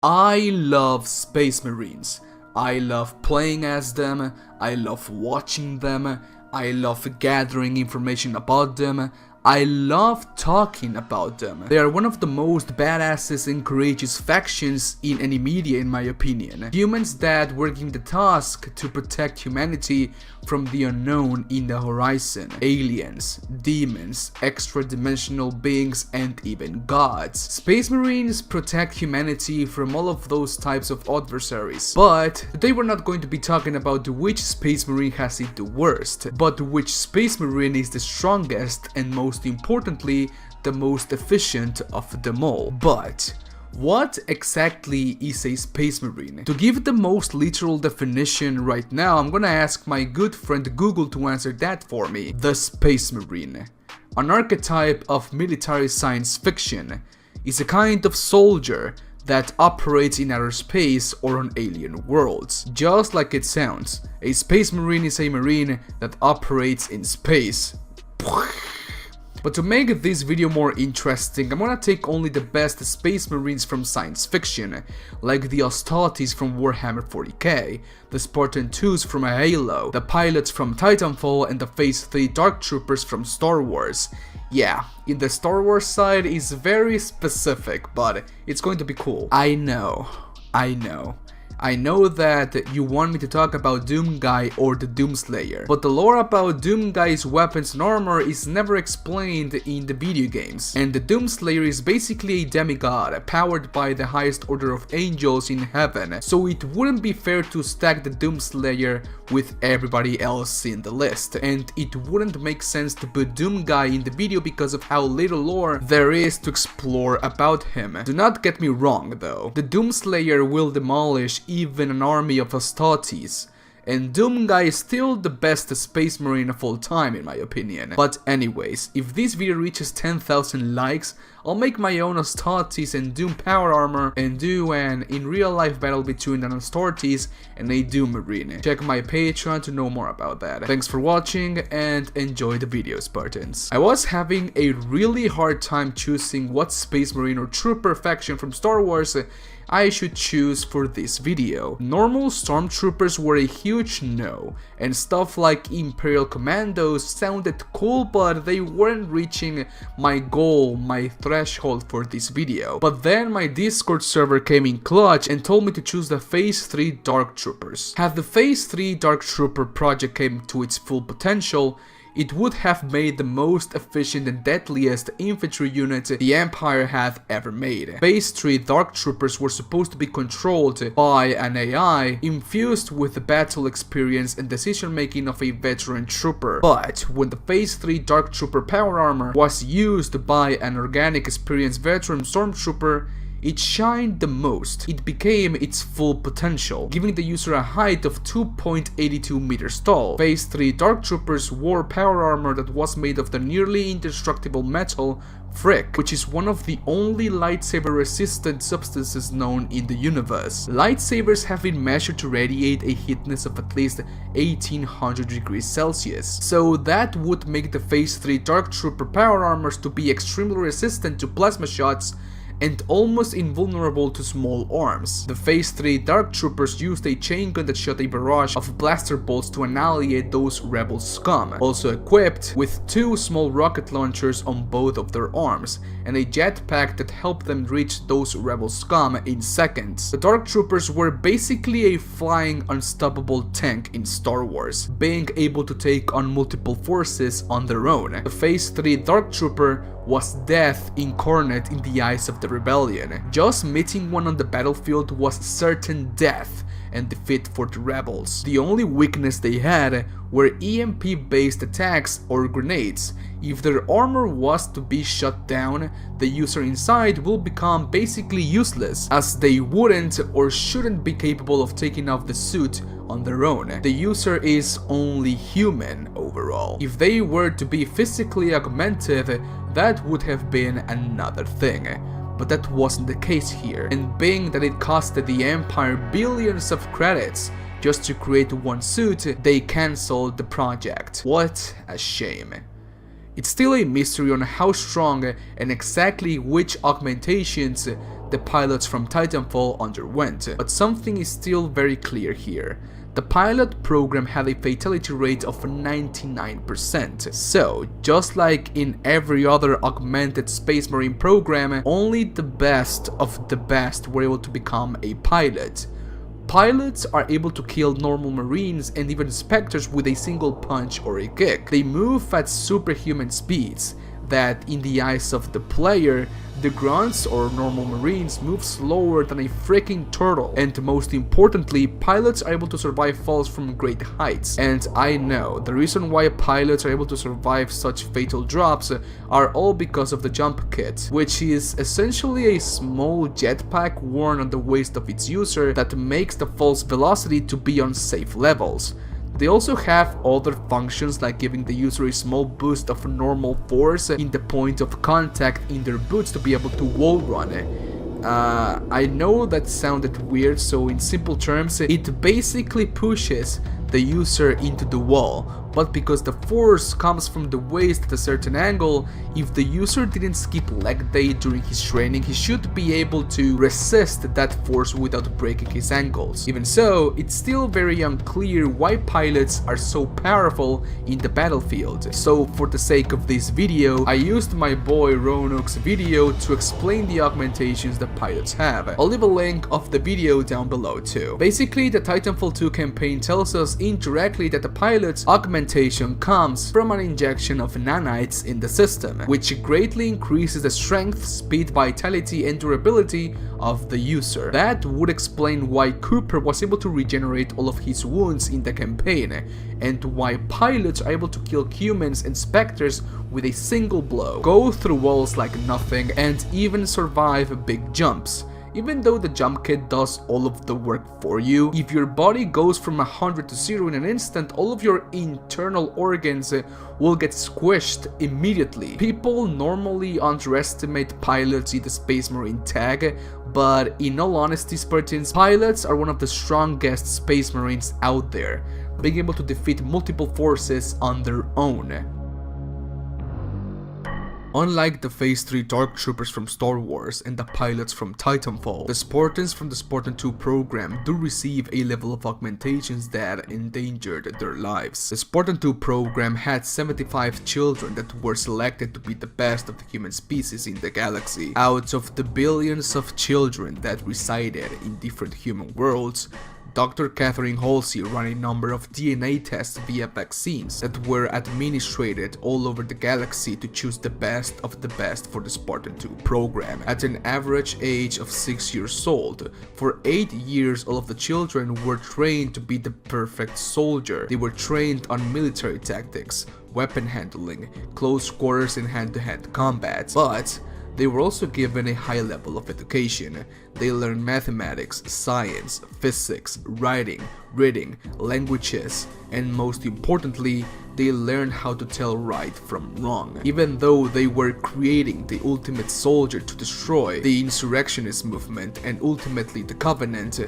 I love Space Marines. I love playing as them, I love watching them, I love gathering information about them, I love talking about them. They are one of the most badasses and courageous factions in any media, in my opinion. Humans that were given the task to protect humanity from the unknown in the horizon. Aliens, demons, extra-dimensional beings, and even gods. Space Marines protect humanity from all of those types of adversaries. But today we're not going to be talking about which Space Marine has it the worst, but which Space Marine is the strongest and most importantly, the most efficient of them all. But what exactly is a Space Marine? To give the most literal definition right now, I'm gonna ask my good friend Google to answer that for me. The Space Marine, an archetype of military science fiction, is a kind of soldier that operates in outer space or on alien worlds. Just like it sounds, a Space Marine is a Marine that operates in space. But to make this video more interesting, I'm gonna take only the best Space Marines from science fiction, like the Astartes from Warhammer 40k, the Spartan 2s from Halo, the pilots from Titanfall, and the Phase 3 Dark Troopers from Star Wars. Yeah, in the Star Wars side is very specific, but it's going to be cool. I know that you want me to talk about Doomguy or the Doomslayer, but the lore about Doomguy's weapons and armor is never explained in the video games, and the Doomslayer is basically a demigod powered by the highest order of angels in heaven, so it wouldn't be fair to stack the Doomslayer with everybody else in the list, and it wouldn't make sense to put Doomguy in the video because of how little lore there is to explore about him. Do not get me wrong though, the Doomslayer will demolish even an army of Astartes, and Doomguy is still the best Space Marine of all time in my opinion. But anyways, if this video reaches 10,000 likes, I'll make my own Astartes and Doom power armor and do an in real life battle between an Astartes and a Doom Marine. Check my Patreon to know more about that. Thanks for watching and enjoy the video, Spartans. I was having a really hard time choosing what Space Marine or Trooper faction from Star Wars I should choose for this video. Normal stormtroopers were a huge no, and stuff like Imperial Commandos sounded cool, but they weren't reaching my goal, my threshold for this video. But then my Discord server came in clutch and told me to choose the Phase 3 Dark Troopers. Had the Phase 3 Dark Trooper project came to its full potential, it would have made the most efficient and deadliest infantry unit the Empire had ever made. Phase 3 Dark Troopers were supposed to be controlled by an AI infused with the battle experience and decision making of a veteran trooper. But when the Phase 3 Dark Trooper power armor was used by an organic experienced veteran stormtrooper, it shined the most. It became its full potential, giving the user a height of 2.82 meters tall. Phase 3 Dark Troopers wore power armor that was made of the nearly indestructible metal Frick, which is one of the only lightsaber resistant substances known in the universe. Lightsabers have been measured to radiate a heatness of at least 1800 degrees Celsius, so that would make the Phase 3 Dark Trooper power armors to be extremely resistant to plasma shots and almost invulnerable to small arms. The Phase 3 Dark Troopers used a chain gun that shot a barrage of blaster bolts to annihilate those rebel scum, also equipped with 2 small rocket launchers on both of their arms, and a jetpack that helped them reach those rebel scum in seconds. The Dark Troopers were basically a flying unstoppable tank in Star Wars, being able to take on multiple forces on their own. The Phase 3 Dark Trooper was death incarnate in the eyes of the rebellion. Just meeting one on the battlefield was certain death and defeat for the rebels. The only weakness they had were EMP based attacks or grenades. If their armor was to be shut down, the user inside will become basically useless, as they wouldn't or shouldn't be capable of taking off the suit on their own. The user is only human overall. If they were to be physically augmented, that would have been another thing. But that wasn't the case here, and being that it costed the Empire billions of credits just to create one suit, they cancelled the project. What a shame. It's still a mystery on how strong and exactly which augmentations the pilots from Titanfall underwent, but something is still very clear here. The pilot program had a fatality rate of 99%, so just like in every other augmented Space Marine program, only the best of the best were able to become a pilot. Pilots are able to kill normal Marines and even Spectres with a single punch or a kick. They move at superhuman speeds that, in the eyes of the player, the grunts or normal Marines move slower than a freaking turtle. And most importantly, pilots are able to survive falls from great heights. And I know, the reason why pilots are able to survive such fatal drops are all because of the jump kit, which is essentially a small jetpack worn on the waist of its user that makes the fall's velocity to be on safe levels. They also have other functions like giving the user a small boost of normal force in the point of contact in their boots to be able to wall run. I know that sounded weird, so in simple terms, it basically pushes the user into the wall, but because the force comes from the waist at a certain angle, if the user didn't skip leg day during his training, he should be able to resist that force without breaking his ankles. Even so, it's still very unclear why pilots are so powerful in the battlefield. So for the sake of this video, I used my boy Ronuk's video to explain the augmentations that pilots have. I'll leave a link of the video down below too. Basically, the Titanfall 2 campaign tells us indirectly that the pilot's augmentation comes from an injection of nanites in the system, which greatly increases the strength, speed, vitality, and durability of the user. That would explain why Cooper was able to regenerate all of his wounds in the campaign, and why pilots are able to kill humans and Spectres with a single blow, go through walls like nothing, and even survive big jumps. Even though the jump kit does all of the work for you, if your body goes from 100 to 0 in an instant, all of your internal organs will get squished immediately. People normally underestimate pilots in the Space Marine tag, but in all honesty, Spartans, pilots are one of the strongest Space Marines out there, being able to defeat multiple forces on their own. Unlike the Phase 3 Dark Troopers from Star Wars and the pilots from Titanfall, the Spartans from the Spartan 2 program do receive a level of augmentations that endangered their lives. The Spartan 2 program had 75 children that were selected to be the best of the human species in the galaxy. Out of the billions of children that resided in different human worlds, Dr. Catherine Halsey ran a number of DNA tests via vaccines that were administered all over the galaxy to choose the best of the best for the Spartan 2 program. At an average age of 6 years old, for 8 years all of the children were trained to be the perfect soldier. They were trained on military tactics, weapon handling, close quarters and hand-to-hand combat, but they were also given a high level of education. They learned mathematics, science, physics, writing, reading, languages, and most importantly, they learned how to tell right from wrong. Even though they were creating the ultimate soldier to destroy the insurrectionist movement and ultimately the Covenant,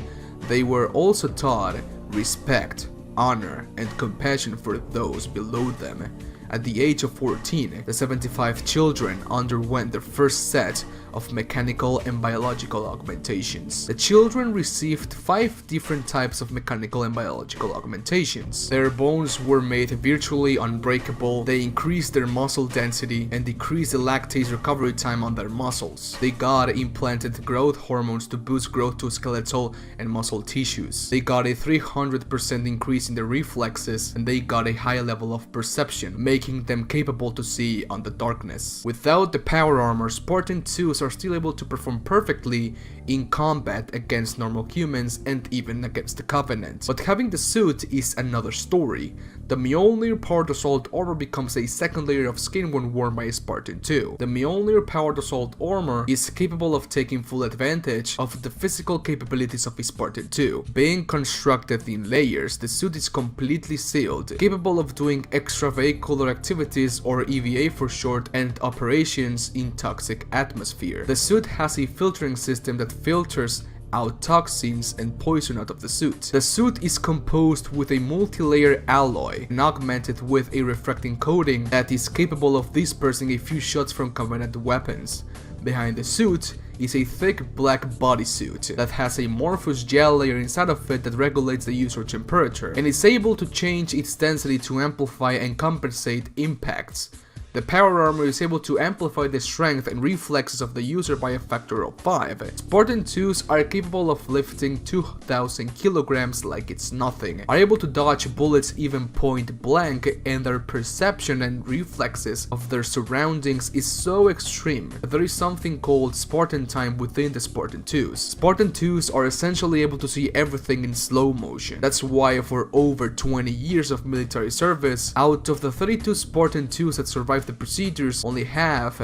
they were also taught respect, honor, and compassion for those below them. At the age of 14, the 75 children underwent their first set of mechanical and biological augmentations. The children received 5 different types of mechanical and biological augmentations. Their bones were made virtually unbreakable, they increased their muscle density, and decreased the lactase recovery time on their muscles. They got implanted growth hormones to boost growth to skeletal and muscle tissues. They got a 300% increase in their reflexes, and they got a high level of perception, making them capable to see on the darkness. Without the power armor, Spartan 2s are still able to perform perfectly in combat against normal humans and even against the Covenant. But having the suit is another story. The Mjolnir powered assault armor becomes a second layer of skin when worn by a Spartan 2. The Mjolnir powered assault armor is capable of taking full advantage of the physical capabilities of a Spartan 2. Being constructed in layers, the suit is completely sealed, capable of doing extravehicular activities, or EVA for short, and operations in toxic atmosphere. The suit has a filtering system that filters out toxins and poison out of the suit. The suit is composed with a multi-layer alloy and augmented with a refracting coating that is capable of dispersing a few shots from Covenant weapons. Behind the suit is a thick black bodysuit that has a amorphous gel layer inside of it that regulates the user temperature and is able to change its density to amplify and compensate impacts. The power armor is able to amplify the strength and reflexes of the user by a factor of 5. Spartan 2s are capable of lifting 2000 kilograms like it's nothing, are able to dodge bullets even point blank, and their perception and reflexes of their surroundings is so extreme that there is something called Spartan time within the Spartan 2s. Spartan 2s are essentially able to see everything in slow motion. That's why for over 20 years of military service, out of the 32 Spartan 2s that survived the procedures, only half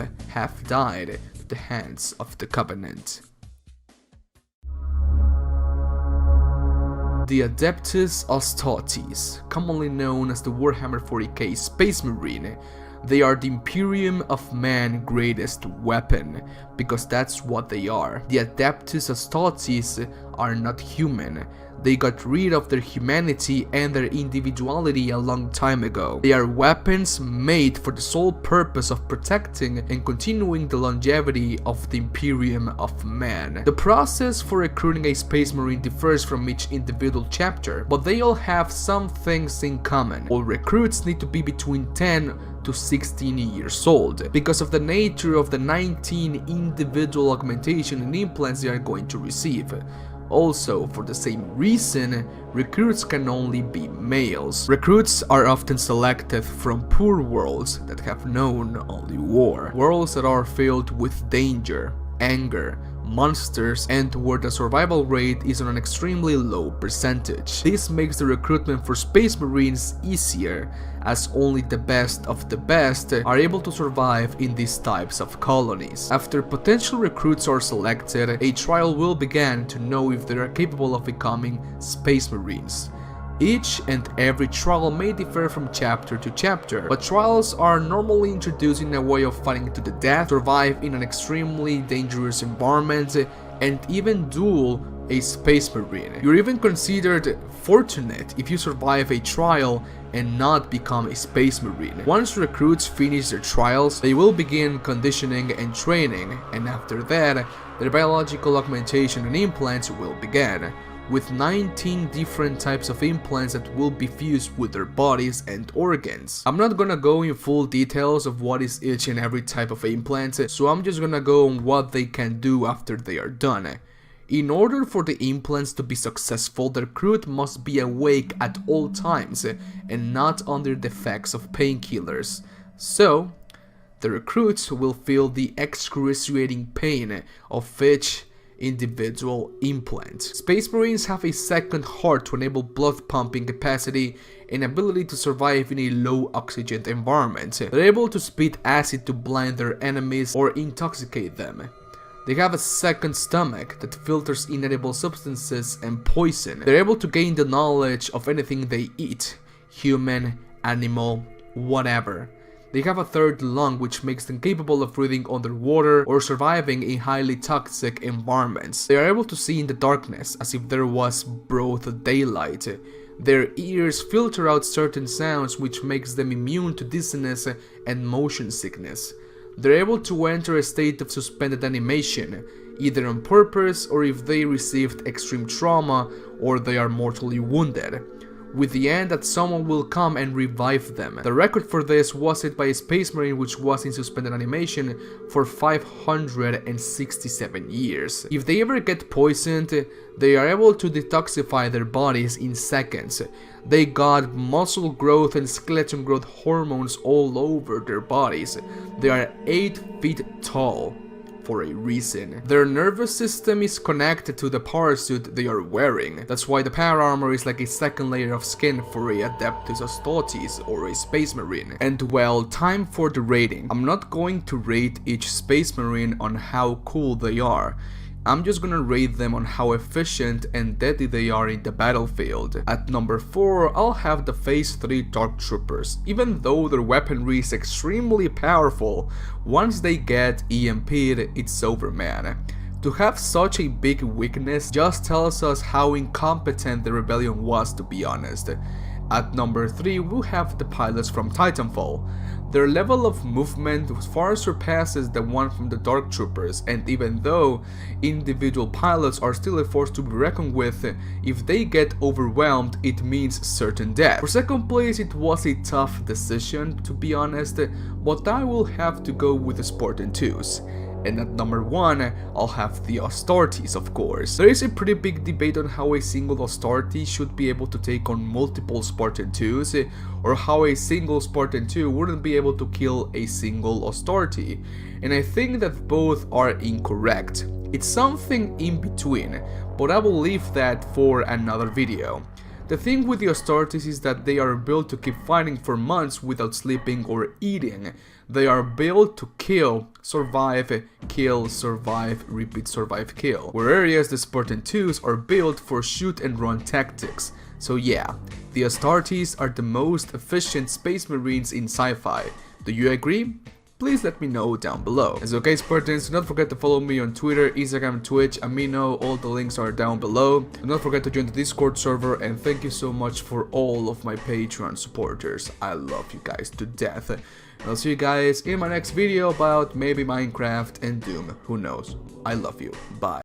died at the hands of the Covenant. The Adeptus Astartes, commonly known as the Warhammer 40k Space Marine, they are the Imperium of Man's greatest weapon, because that's what they are. The Adeptus Astartes are not human. They got rid of their humanity and their individuality a long time ago. They are weapons made for the sole purpose of protecting and continuing the longevity of the Imperium of Man. The process for recruiting a Space Marine differs from each individual chapter, but they all have some things in common. All recruits need to be between 10 to 16 years old, because of the nature of the 19 individual augmentation and implants they are going to receive. Also, for the same reason, recruits can only be males. Recruits are often selected from poor worlds that have known only war. Worlds that are filled with danger, anger, monsters, and where the survival rate is on an extremely low percentage. This makes the recruitment for Space Marines easier, as only the best of the best are able to survive in these types of colonies. After potential recruits are selected, a trial will begin to know if they are capable of becoming Space Marines. Each and every trial may differ from chapter to chapter, but trials are normally introduced in a way of fighting to the death, survive in an extremely dangerous environment, and even duel a Space Marine. You're even considered fortunate if you survive a trial and not become a Space Marine. Once recruits finish their trials, they will begin conditioning and training, and after that, their biological augmentation and implants will begin, with 19 different types of implants that will be fused with their bodies and organs. I'm not gonna go in full details of what is each and every type of implant, so I'm just gonna go on what they can do after they are done. In order for the implants to be successful, the recruit must be awake at all times and not under the effects of painkillers. So, the recruits will feel the excruciating pain of each individual implant. Space Marines have a second heart to enable blood pumping capacity and ability to survive in a low oxygen environment. They're able to spit acid to blind their enemies or intoxicate them. They have a second stomach that filters inedible substances and poison. They're able to gain the knowledge of anything they eat, human, animal, whatever. They have a third lung which makes them capable of breathing underwater or surviving in highly toxic environments. They are able to see in the darkness as if there was broad daylight. Their ears filter out certain sounds which makes them immune to dizziness and motion sickness. They're able to enter a state of suspended animation, either on purpose or if they received extreme trauma or they are mortally wounded, with the end that someone will come and revive them. The record for this was set by a Space Marine which was in suspended animation for 567 years. If they ever get poisoned, they are able to detoxify their bodies in seconds. They got muscle growth and skeleton growth hormones all over their bodies. They are 8 feet tall for a reason. Their nervous system is connected to the power suit they are wearing. That's why the power armor is like a second layer of skin for a Adeptus Astartes or a Space Marine. And well, time for the rating. I'm not going to rate each Space Marine on how cool they are. I'm just gonna rate them on how efficient and deadly they are in the battlefield. At number 4, I'll have the Phase 3 Dark Troopers. Even though their weaponry is extremely powerful, once they get EMP'd, it's over, man. To have such a big weakness just tells us how incompetent the rebellion was, to be honest. At number 3, we'll have the pilots from Titanfall. Their level of movement far surpasses the one from the Dark Troopers, and even though individual pilots are still a force to be reckoned with, if they get overwhelmed it means certain death. For second place it was a tough decision, to be honest, but I will have to go with the Spartan 2s. And at number 1, I'll have the Astartes, of course. There is a pretty big debate on how a single Astartes should be able to take on multiple Spartan 2s, or how a single Spartan 2 wouldn't be able to kill a single Astarte. And I think that both are incorrect. It's something in between, but I will leave that for another video. The thing with the Astartes is that they are built to keep fighting for months without sleeping or eating. They are built to kill, survive, repeat, survive, kill. Whereas the Spartan 2s are built for shoot and run tactics. So yeah, the Astartes are the most efficient space marines in sci-fi. Do you agree? Please let me know down below. As okay, Spartans, do not forget to follow me on Twitter, Instagram, Twitch, Amino, all the links are down below. Do not forget to join the Discord server, and thank you so much for all of my Patreon supporters. I love you guys to death. And I'll see you guys in my next video about maybe Minecraft and Doom. Who knows? I love you. Bye.